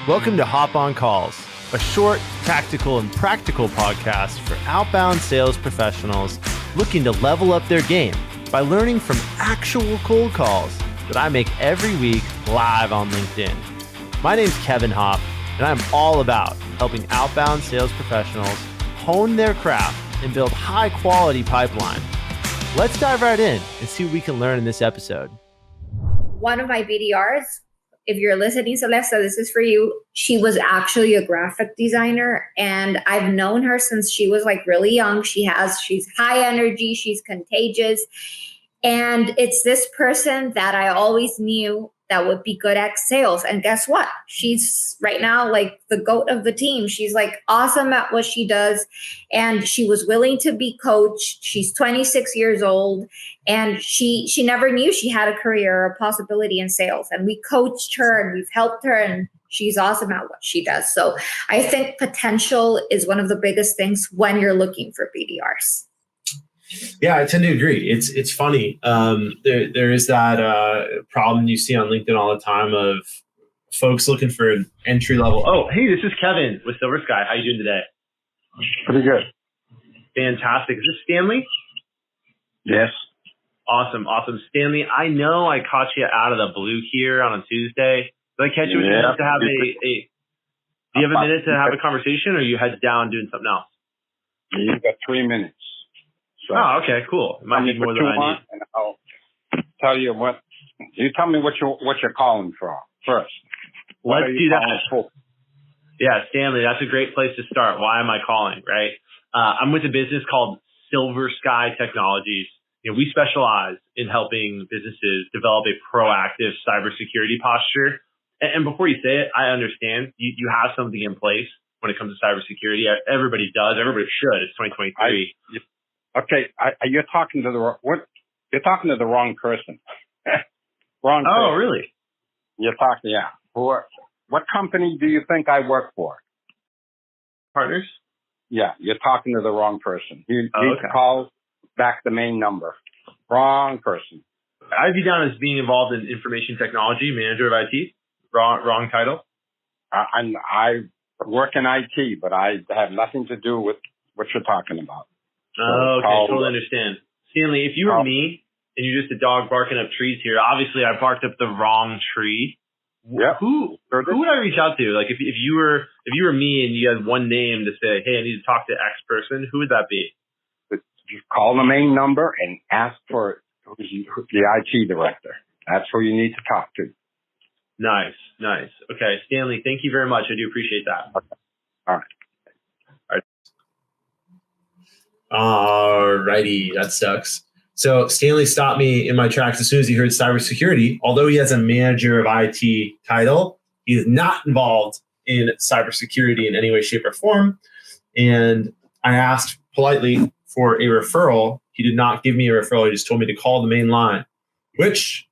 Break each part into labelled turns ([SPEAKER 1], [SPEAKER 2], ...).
[SPEAKER 1] Welcome to Hop on Calls, a short, tactical, and practical podcast for outbound sales professionals looking to level up their game by learning from actual cold calls that I make every week live on LinkedIn. My name's Kevin Hopp, and I'm all about helping outbound sales professionals hone their craft and build high-quality pipeline. Let's dive right in and see what we can learn in this episode.
[SPEAKER 2] One of my BDRs, if you're listening, Celeste, this is for you. She was actually a graphic designer, and I've known her since she was like really young. She's high energy, she's contagious. And it's this person that I always knew that would be good at sales. And guess what? She's right now like the GOAT of the team. She's like awesome at what she does. And she was willing to be coached. She's 26 years old. And she never knew she had a career or a possibility in sales. And we coached her and we've helped her, and she's awesome at what she does. So I think potential is one of the biggest things when you're looking for BDRs.
[SPEAKER 1] Yeah, I tend to agree. It's funny. There is that problem you see on LinkedIn all the time of folks looking for an entry level. Oh, hey, this is Kevin with Silver Sky. How you doing today?
[SPEAKER 3] Pretty good.
[SPEAKER 1] Fantastic. Is this Stanley?
[SPEAKER 3] Yes.
[SPEAKER 1] Awesome. Stanley, I know I caught you out of the blue here on a Tuesday. Did I catch you with enough to have do you have a minute to have a conversation, or are you heads down doing something else?
[SPEAKER 3] You've got 3 minutes. So
[SPEAKER 1] okay, cool. It might be more than I need.
[SPEAKER 3] And I'll tell you what. You tell me what you're calling for first.
[SPEAKER 1] Let's do that. Yeah, Stanley, that's a great place to start. Why am I calling, right? I'm with a business called Silver Sky Technologies. We specialize in helping businesses develop a proactive cybersecurity posture. And before you say it, I understand you have something in place when it comes to cybersecurity. Everybody does. Everybody should. It's 2023.
[SPEAKER 3] Okay, you're talking to you're talking to the wrong person. Wrong person.
[SPEAKER 1] Oh, really?
[SPEAKER 3] You're talking, yeah. What company do you think I work for?
[SPEAKER 1] Partners?
[SPEAKER 3] Yeah, you're talking to the wrong person. You need
[SPEAKER 1] okay.
[SPEAKER 3] to call back the main number. Wrong person.
[SPEAKER 1] I have you down as being involved in information technology, manager of IT. Wrong title.
[SPEAKER 3] I work in IT, but I have nothing to do with what you're talking about.
[SPEAKER 1] Oh, okay, totally understand. Stanley, if you were me and you're just a dog barking up trees here, obviously I barked up the wrong tree.
[SPEAKER 3] Yeah.
[SPEAKER 1] Who would I reach out to? Like if you were me and you had one name to say, hey, I need to talk to X person, who would that be?
[SPEAKER 3] Just call the main number and ask for the IT director. That's who you need to talk to.
[SPEAKER 1] Nice. Okay, Stanley, thank you very much. I do appreciate that.
[SPEAKER 3] Okay. All right.
[SPEAKER 1] Alrighty, that sucks. So Stanley stopped me in my tracks as soon as he heard cybersecurity. Although he has a manager of IT title, he is not involved in cybersecurity in any way, shape, or form. And I asked politely for a referral. He did not give me a referral. He just told me to call the main line, which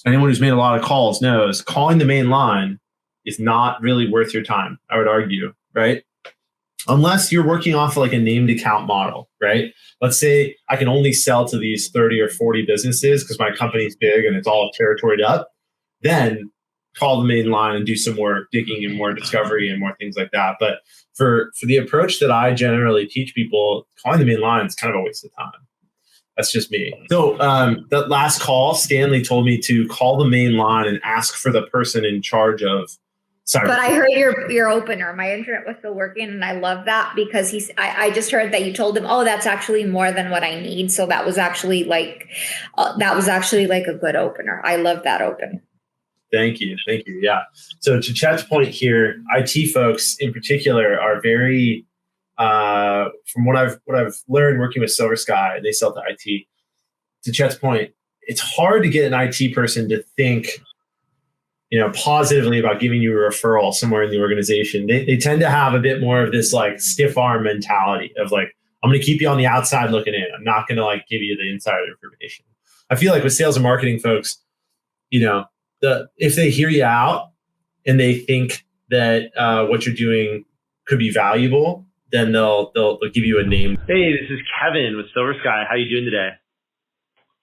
[SPEAKER 1] anyone who's made a lot of calls knows calling the main line is not really worth your time, I would argue, right? Unless you're working off like a named account model, right? Let's say I can only sell to these 30 or 40 businesses because my company's big and it's all territoried up. Then call the main line and do some more digging and more discovery and more things like that. But for the approach that I generally teach people, calling the main line is kind of a waste of time. That's just me. So that last call, Stanley told me to call the main line and ask for the person in charge of cyber.
[SPEAKER 2] But I heard your opener. My internet was still working, and I love that because I just heard that you told him, oh, that's actually more than what I need. So that was actually like a good opener. I love that open.
[SPEAKER 1] Thank you. Yeah. So to Chet's point here, IT folks in particular are very, from what I've learned working with Silver Sky, they sell to IT. To Chet's point, it's hard to get an IT person to think, positively about giving you a referral somewhere in the organization. They tend to have a bit more of this like stiff arm mentality of like, I'm going to keep you on the outside looking in. I'm not going to like give you the insider information. I feel like with sales and marketing folks, if they hear you out and they think that what you're doing could be valuable, then they'll give you a name. Hey, this is Kevin with Silver Sky. How you doing today?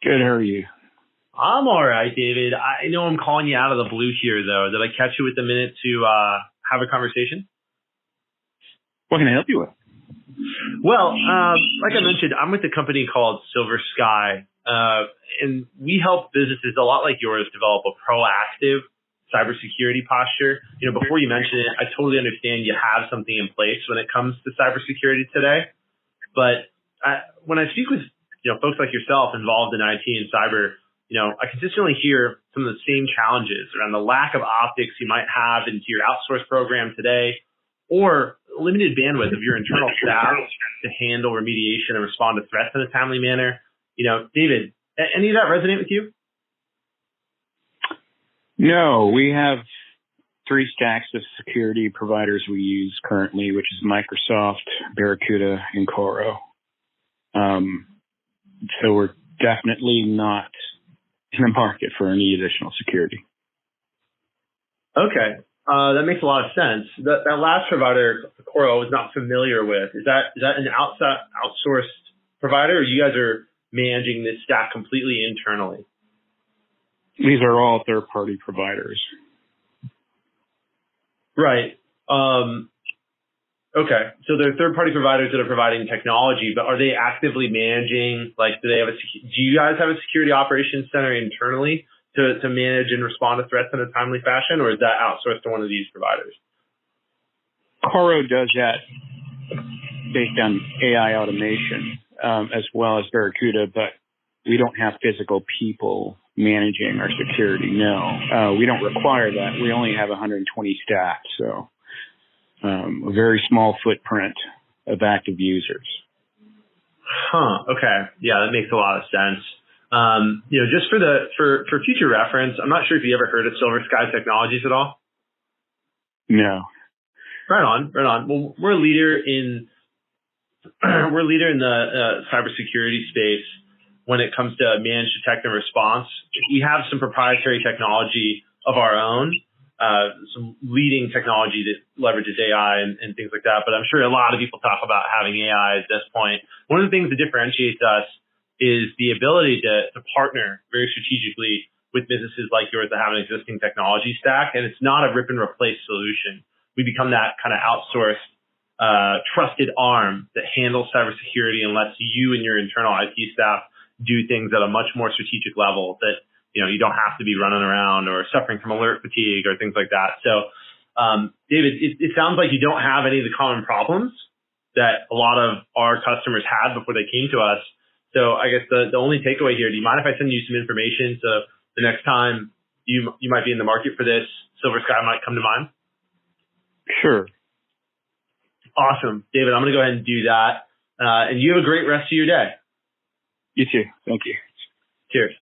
[SPEAKER 3] Good. How are you?
[SPEAKER 1] I'm all right, David. I know I'm calling you out of the blue here, though. Did I catch you with a minute to have a conversation?
[SPEAKER 4] What can I help you with?
[SPEAKER 1] Well, like I mentioned, I'm with a company called Silver Sky, and we help businesses a lot like yours develop a proactive cybersecurity posture. Before you mention it, I totally understand you have something in place when it comes to cybersecurity today. But when I speak with folks like yourself involved in IT and cyber, I consistently hear some of the same challenges around the lack of optics you might have into your outsourced program today, or limited bandwidth of your internal staff to handle remediation and respond to threats in a timely manner. David, any of that resonate with you?
[SPEAKER 4] No, we have 3 stacks of security providers we use currently, which is Microsoft, Barracuda, and Coro. So we're definitely not in the market for any additional security.
[SPEAKER 1] Okay. That makes a lot of sense. That last provider, Coro, I was not familiar with. Is that an outsourced provider, or you guys are managing this stack completely internally?
[SPEAKER 4] These are all third-party providers.
[SPEAKER 1] Right. Okay. So they're third-party providers that are providing technology, but are they actively managing? Do you guys have a security operations center internally to manage and respond to threats in a timely fashion, or is that outsourced to one of these providers?
[SPEAKER 4] Coro does that based on AI automation, as well as Barracuda, but we don't have physical people managing our security. No, we don't require that. We only have 120 staff, so a very small footprint of active users.
[SPEAKER 1] Okay. Yeah, that makes a lot of sense. Just for future reference, I'm not sure if you ever heard of Silver Sky Technologies at all.
[SPEAKER 4] No.
[SPEAKER 1] Right on. Well, we're a leader in the cybersecurity space when it comes to managed detect and response. We have some proprietary technology of our own, some leading technology that leverages AI and things like that. But I'm sure a lot of people talk about having AI at this point. One of the things that differentiates us is the ability to partner very strategically with businesses like yours that have an existing technology stack. And it's not a rip and replace solution. We become that kind of outsourced, trusted arm that handles cybersecurity and lets you and your internal IT staff do things at a much more strategic level that, you don't have to be running around or suffering from alert fatigue or things like that. So, David, it sounds like you don't have any of the common problems that a lot of our customers had before they came to us. So I guess the only takeaway here, do you mind if I send you some information so the next time you might be in the market for this, Silver Sky might come to mind?
[SPEAKER 4] Sure.
[SPEAKER 1] Awesome. David, I'm going to go ahead and do that. And you have a great rest of your day.
[SPEAKER 4] You too. Thank you.
[SPEAKER 1] Cheers.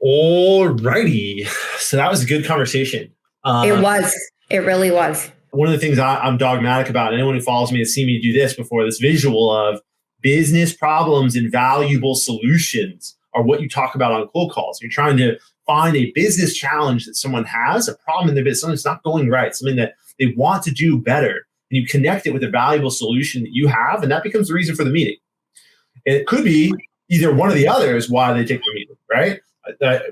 [SPEAKER 5] All righty. So that was a good conversation.
[SPEAKER 2] It was. It really was.
[SPEAKER 5] One of the things I'm dogmatic about, anyone who follows me has seen me do this before, this visual of business problems and valuable solutions are what you talk about on cold calls. You're trying to find a business challenge that someone has, a problem in their business, something that's not going right, something that they want to do better. And you connect it with a valuable solution that you have, and that becomes the reason for the meeting. And it could be either one or the other is why they take the meeting, right?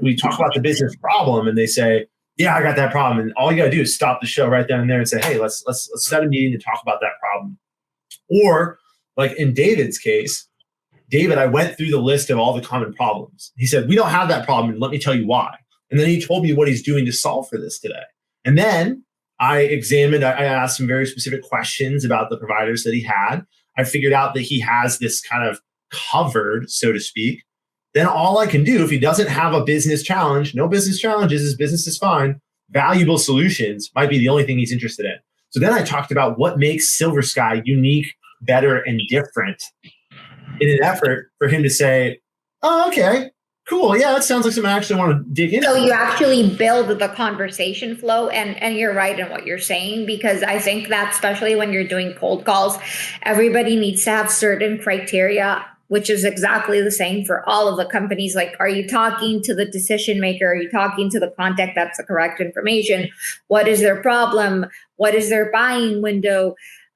[SPEAKER 5] We talk about the business problem and they say, yeah, I got that problem. And all you got to do is stop the show right then and there and say, hey, let's set a meeting to talk about that problem. Or like in David's case, David, I went through the list of all the common problems. He said, we don't have that problem. And let me tell you why. And then he told me what he's doing to solve for this today. And then I asked some very specific questions about the providers that he had. I figured out that he has this kind of covered, so to speak. Then all I can do, if he doesn't have a business challenge, no business challenges, his business is fine. Valuable solutions might be the only thing he's interested in. So then I talked about what makes Silver Sky unique, better, and different in an effort for him to say, oh, okay, cool. Yeah, that sounds like something I actually want to dig into.
[SPEAKER 2] So you actually build the conversation flow, and you're right in what you're saying, because I think that especially when you're doing cold calls, everybody needs to have certain criteria, which is exactly the same for all of the companies. Like, are you talking to the decision maker? Are you talking to the contact that's the correct information? What is their problem? What is their buying window?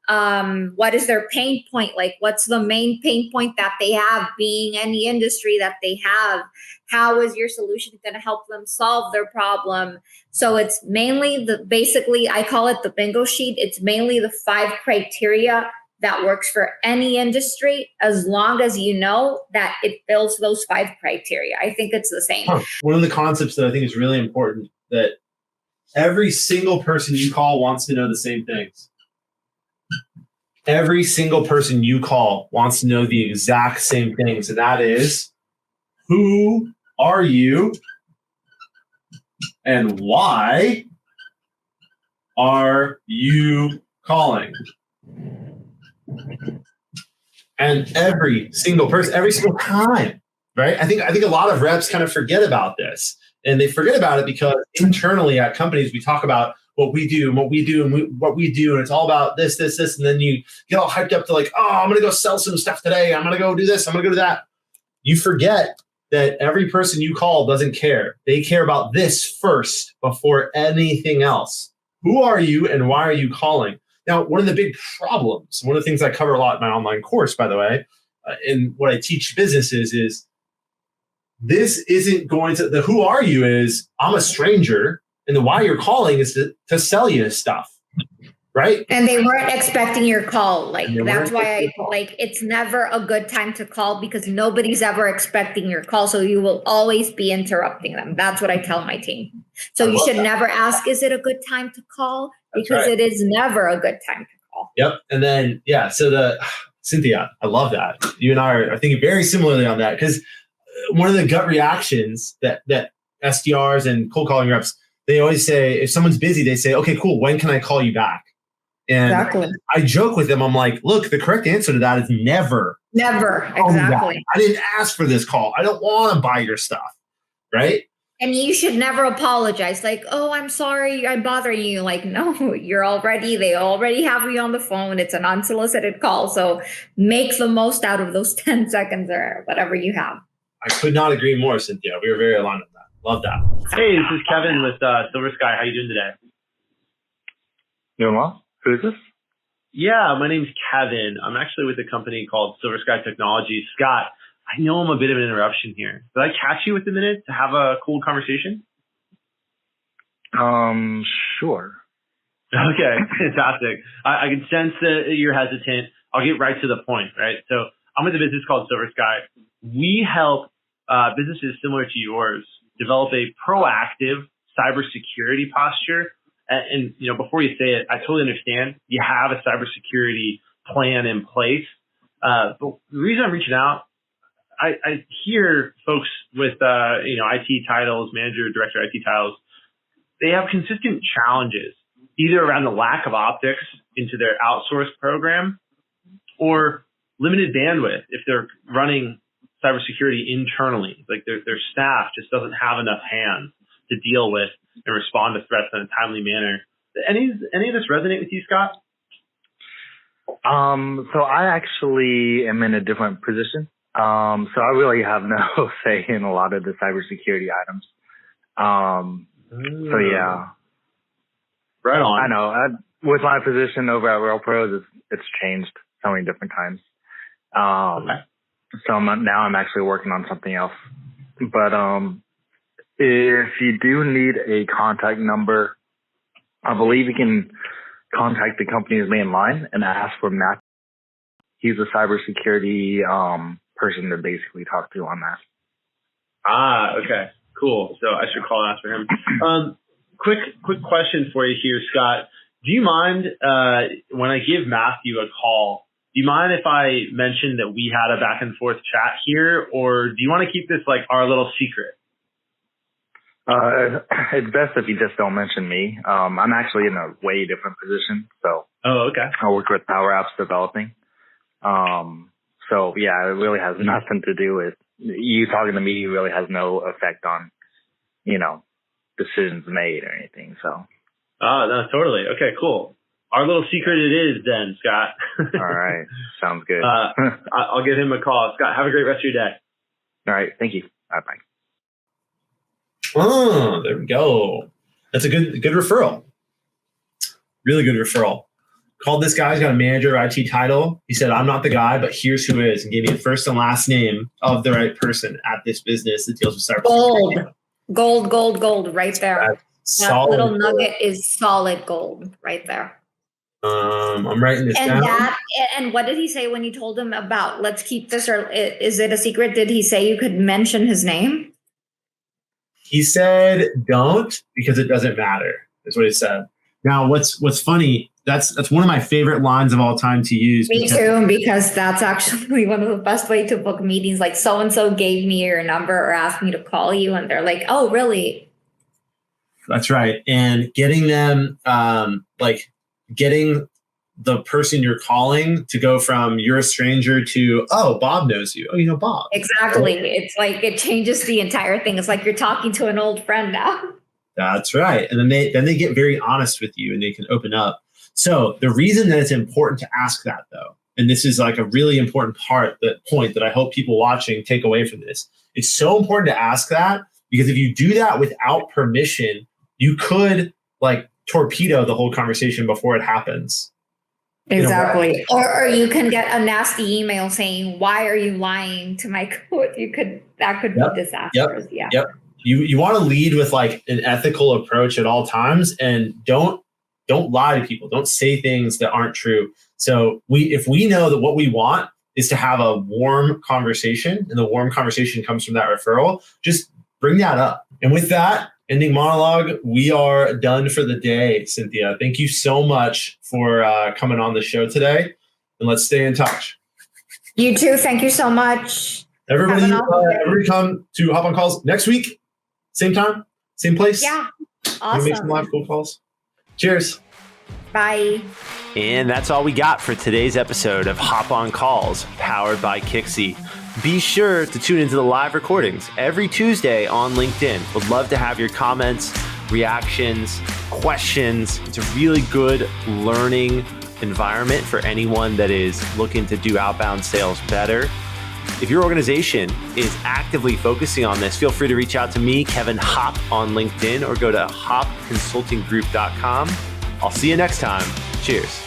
[SPEAKER 2] What is their pain point? Like, what's the main pain point that they have, being any industry that they have? How is your solution going to help them solve their problem? So it's mainly basically, I call it the bingo sheet. It's mainly the 5 criteria that works for any industry, as long as you know that it fills those 5 criteria. I think it's the same.
[SPEAKER 5] One of the concepts that I think is really important, that every single person you call wants to know the same things. Every single person you call wants to know the exact same things. And that is, who are you and why are you calling? And every single person, every single time, right? I think a lot of reps kind of forget about this, and they forget about it because internally at companies we talk about what we do and what we do and what we do, and it's all about this, and then you get all hyped up to like, oh, I'm gonna go sell some stuff today. I'm gonna go do this. I'm gonna go do that. You forget that every person you call doesn't care. They care about this first before anything else. Who are you and why are you calling? Now, one of the big problems, one of the things I cover a lot in my online course, by the way, in what I teach businesses is this isn't going to, the who are you is, I'm a stranger, and the why you're calling is to sell you stuff, right?
[SPEAKER 2] And they weren't expecting your call. Like, that's why it's never a good time to call, because nobody's ever expecting your call. So you will always be interrupting them. That's what I tell my team. So you should never ask, is it a good time to call? Because it is never a good time to call.
[SPEAKER 5] Yep. And then, so Cynthia, I love that. You and I are thinking very similarly on that, because one of the gut reactions that SDRs and cold calling reps, they always say, if someone's busy, they say, okay, cool, when can I call you back? And
[SPEAKER 2] exactly.
[SPEAKER 5] I joke with them. I'm like, look, the correct answer to that is never.
[SPEAKER 2] Never. Exactly.
[SPEAKER 5] I didn't ask for this call. I don't want to buy your stuff. Right.
[SPEAKER 2] And you should never apologize. Like, oh, I'm sorry, I'm bothering you. Like, no, they already have you on the phone. It's an unsolicited call. So make the most out of those 10 seconds or whatever you have.
[SPEAKER 5] I could not agree more, Cynthia. We were very aligned with that. Love that.
[SPEAKER 6] Hey, this is Kevin with Silver Sky. How you doing today?
[SPEAKER 7] Doing well. Who is this?
[SPEAKER 6] Yeah, my name's Kevin. I'm actually with a company called Silver Sky Technologies. Scott, I know I'm a bit of an interruption here. Did I catch you with a minute to have a cool conversation?
[SPEAKER 7] Sure.
[SPEAKER 6] Okay, fantastic. I can sense that you're hesitant. I'll get right to the point, right? So I'm with a business called Silver Sky. We help businesses similar to yours develop a proactive cybersecurity posture. And before you say it, I totally understand you have a cybersecurity plan in place. But the reason I'm reaching out, I hear folks with IT titles, manager, director IT titles, they have consistent challenges, either around the lack of optics into their outsourced program or limited bandwidth if they're running cybersecurity internally. Like their staff just doesn't have enough hands to deal with and respond to threats in a timely manner. Any of this resonate with you, Scott?
[SPEAKER 7] So I actually am in a different position. So I really have no say in a lot of the cybersecurity items. So yeah.
[SPEAKER 6] Right on.
[SPEAKER 7] I know. With my position over at Real Pros, it's changed so many different times.
[SPEAKER 6] Okay.
[SPEAKER 7] So I'm actually working on something else. But if you do need a contact number, I believe you can contact the company's main line and ask for Matt. He's a cybersecurity person to basically talk to on that.
[SPEAKER 6] Okay. Cool. So I should call and ask for him. Quick question for you here, Scott. Do you mind when I give Matthew a call, do you mind if I mention that we had a back and forth chat here, or do you want to keep this like our little secret?
[SPEAKER 7] It's best if you just don't mention me. I'm actually in a way different position. So
[SPEAKER 6] okay.
[SPEAKER 7] I work with Power Apps developing. So yeah, it really has nothing to do with you talking to me. Really has no effect on, decisions made or anything. So.
[SPEAKER 6] No, totally. Okay, cool. Our little secret it is then, Scott.
[SPEAKER 7] All right. Sounds good.
[SPEAKER 6] I'll give him a call. Scott, have a great rest of your day.
[SPEAKER 7] All right. Thank you. Bye-bye.
[SPEAKER 5] Oh, there we go. That's a good referral. Really good referral. called this guy. He's got a manager IT title. He said, I'm not the guy, but here's who is, and gave me the first and last name of the right person at this business that deals with cybersecurity.
[SPEAKER 2] Gold right there. That little
[SPEAKER 5] Solid
[SPEAKER 2] nugget is solid gold right there.
[SPEAKER 5] I'm writing this
[SPEAKER 2] And
[SPEAKER 5] down.
[SPEAKER 2] and what did he say when you told him about let's keep this, or is it a secret? Did he say you could mention his name?
[SPEAKER 5] He said, don't, because it doesn't matter, is what he said. Now, what's funny, that's one of my favorite lines of all time to use.
[SPEAKER 2] Me too, because that's actually one of the best way to book meetings. Like so-and-so gave me your number or asked me to call you, and they're like, oh, really?
[SPEAKER 5] That's right. And getting them, getting the person you're calling to go from you're a stranger to, oh, Bob knows you. Oh, you know Bob.
[SPEAKER 2] Exactly. It's like it changes the entire thing. It's like you're talking to an old friend now.
[SPEAKER 5] That's right. And then they get very honest with you and they can open up. So the reason that it's important to ask that, though, and this is like a really important point that I hope people watching take away from this. It's so important to ask that because if you do that without permission, you could like torpedo the whole conversation before it happens.
[SPEAKER 2] Exactly. Or you can get a nasty email saying, why are you lying to my code? That could be disastrous.
[SPEAKER 5] Yep. You want to lead with like an ethical approach at all times and don't lie to people. Don't say things that aren't true. So if we know that what we want is to have a warm conversation and the warm conversation comes from that referral, just bring that up. And with that, ending monologue, we are done for the day, Cynthia. Thank you so much for coming on the show today. And let's stay in touch.
[SPEAKER 2] You too. Thank you so much.
[SPEAKER 5] Everybody come to Hop on Calls next week. Same time, same place.
[SPEAKER 2] Yeah. Awesome.
[SPEAKER 5] Make some live cool calls. Cheers.
[SPEAKER 2] Bye.
[SPEAKER 1] And that's all we got for today's episode of Hop on Calls, powered by Kixie. Be sure to tune into the live recordings every Tuesday on LinkedIn. Would love to have your comments, reactions, questions. It's a really good learning environment for anyone that is looking to do outbound sales better. If your organization is actively focusing on this, feel free to reach out to me, Kevin Hopp, on LinkedIn or go to hopconsultinggroup.com. I'll see you next time. Cheers.